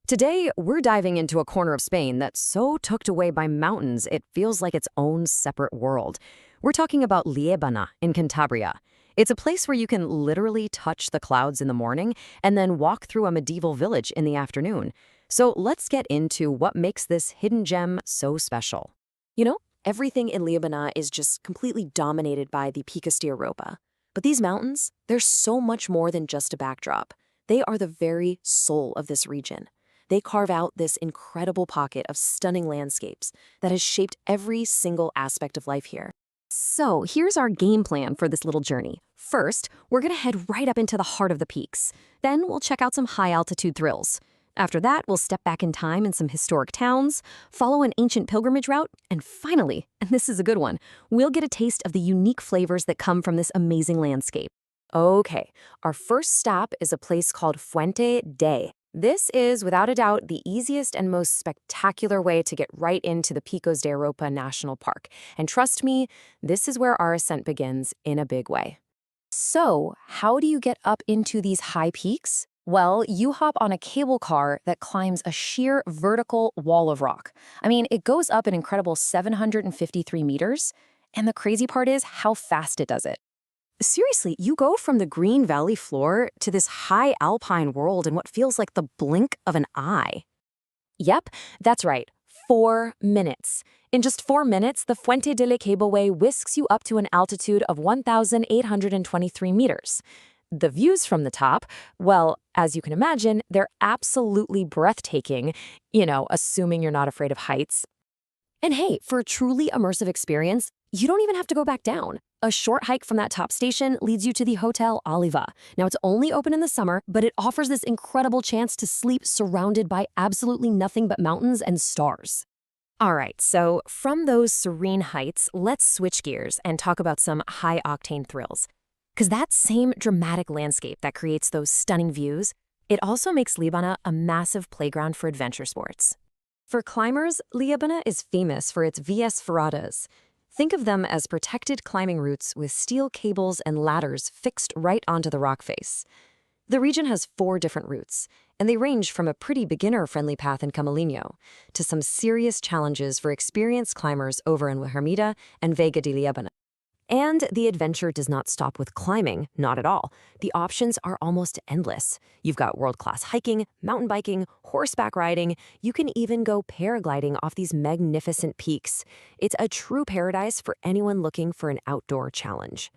Today, we're diving into a corner of Spain that's so tucked away by mountains it feels like its own separate world. We're talking about Liébana in Cantabria. It's a place where you can literally touch the clouds in the morning and then walk through a medieval village in the afternoon. So let's get into what makes this hidden gem so special. Everything in Liébana is just completely dominated by the Picos de Europa. But these mountains, they're so much more than just a backdrop. They are the very soul of this region. They carve out this incredible pocket of stunning landscapes that has shaped every single aspect of life here. So here's our game plan for this little journey. First, we're going to head right up into the heart of the peaks. Then we'll check out some high-altitude thrills. After that, we'll step back in time in some historic towns, follow an ancient pilgrimage route, and finally, and this is a good one, we'll get a taste of the unique flavors that come from this amazing landscape. Okay, our first stop is a place called Fuente de. This is, without a doubt, the easiest and most spectacular way to get right into the Picos de Europa National Park. And trust me, this is where our ascent begins in a big way. So, how do you get up into these high peaks? Well, you hop on a cable car that climbs a sheer vertical wall of rock. It goes up an incredible 753 meters, and the crazy part is how fast it does it. Seriously, you go from the green valley floor to this high alpine world in what feels like the blink of an eye. Yep, that's right. 4 minutes. In just 4 minutes, the Fuente de la Cableway whisks you up to an altitude of 1,823 meters. The views from the top, well, as you can imagine, they're absolutely breathtaking, assuming you're not afraid of heights. And hey, for a truly immersive experience, you don't even have to go back down. A short hike from that top station leads you to the Hotel Oliva. Now, it's only open in the summer, but it offers this incredible chance to sleep surrounded by absolutely nothing but mountains and stars. All right, so from those serene heights, let's switch gears and talk about some high-octane thrills. Because that same dramatic landscape that creates those stunning views, it also makes Liébana a massive playground for adventure sports. For climbers, Liébana is famous for its vies ferradas. Think of them as protected climbing routes with steel cables and ladders fixed right onto the rock face. The region has 4 different routes, and they range from a pretty beginner-friendly path in Camaleño to some serious challenges for experienced climbers over in Hermida and Vega de Liébana. And the adventure does not stop with climbing, not at all. The options are almost endless. You've got world-class hiking, mountain biking, horseback riding. You can even go paragliding off these magnificent peaks. It's a true paradise for anyone looking for an outdoor challenge.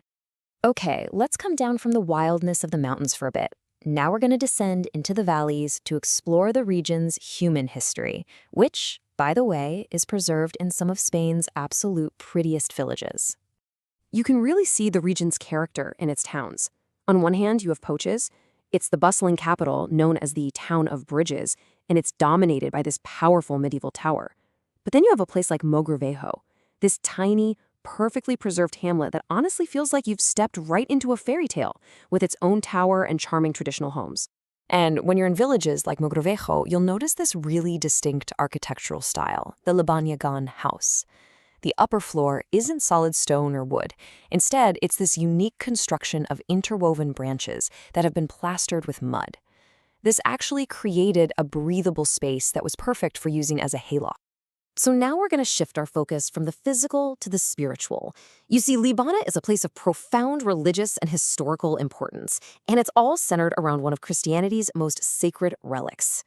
Okay, let's come down from the wildness of the mountains for a bit. Now we're going to descend into the valleys to explore the region's human history, which, by the way, is preserved in some of Spain's absolute prettiest villages. You can really see the region's character in its towns. On one hand, you have Poches. It's the bustling capital known as the Town of Bridges, and it's dominated by this powerful medieval tower. But then you have a place like Mogrovejo, this tiny, perfectly preserved hamlet that honestly feels like you've stepped right into a fairy tale, with its own tower and charming traditional homes. And when you're in villages like Mogrovejo, you'll notice this really distinct architectural style, the Lebaniego house. The upper floor isn't solid stone or wood. Instead, it's this unique construction of interwoven branches that have been plastered with mud. This actually created a breathable space that was perfect for using as a hayloft. So now we're going to shift our focus from the physical to the spiritual. You see, Liébana is a place of profound religious and historical importance, and it's all centered around one of Christianity's most sacred relics.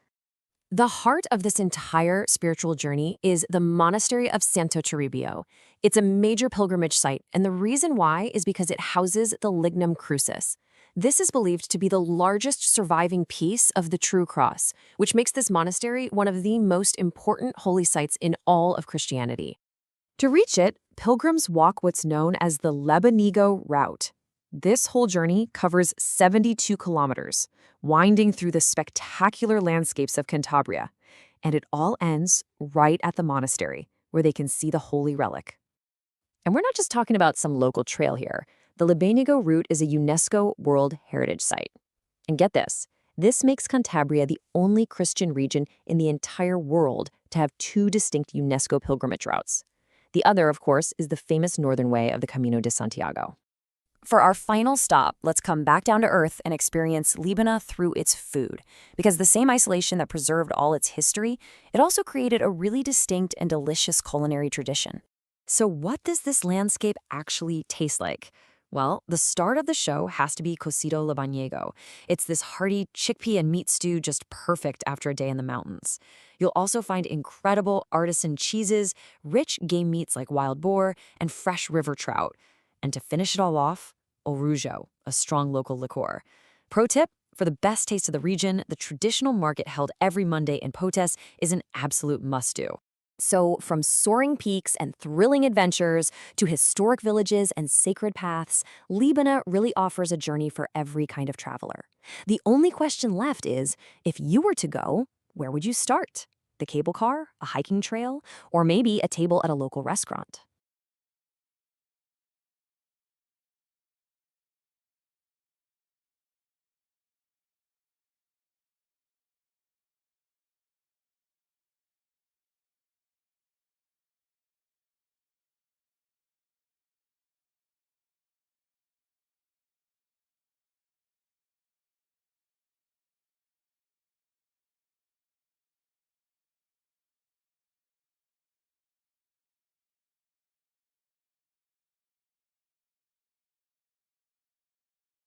The heart of this entire spiritual journey is the Monastery of Santo Toribio. It's a major pilgrimage site, and the reason why is because it houses the Lignum Crucis. This is believed to be the largest surviving piece of the true cross, which makes this monastery one of the most important holy sites in all of Christianity. To reach it, pilgrims walk what's known as the Lebaniego route. This whole journey covers 72 kilometers, winding through the spectacular landscapes of Cantabria, and it all ends right at the monastery, where they can see the holy relic. And we're not just talking about some local trail here. The Lebaniego route is a UNESCO World Heritage Site. And get this makes Cantabria the only Christian region in the entire world to have 2 distinct UNESCO pilgrimage routes. The other, of course, is the famous northern way of the Camino de Santiago. For our final stop, let's come back down to earth and experience Liébana through its food. Because the same isolation that preserved all its history, it also created a really distinct and delicious culinary tradition. So what does this landscape actually taste like? Well, the start of the show has to be cocido Lebaniego. It's this hearty chickpea and meat stew just perfect after a day in the mountains. You'll also find incredible artisan cheeses, rich game meats like wild boar, and fresh river trout. And to finish it all off, Orujo, a strong local liqueur. Pro tip, for the best taste of the region, the traditional market held every Monday in Potes is an absolute must-do. So, from soaring peaks and thrilling adventures to historic villages and sacred paths, Liébana really offers a journey for every kind of traveler. The only question left is, if you were to go, where would you start? The cable car, a hiking trail, or maybe a table at a local restaurant?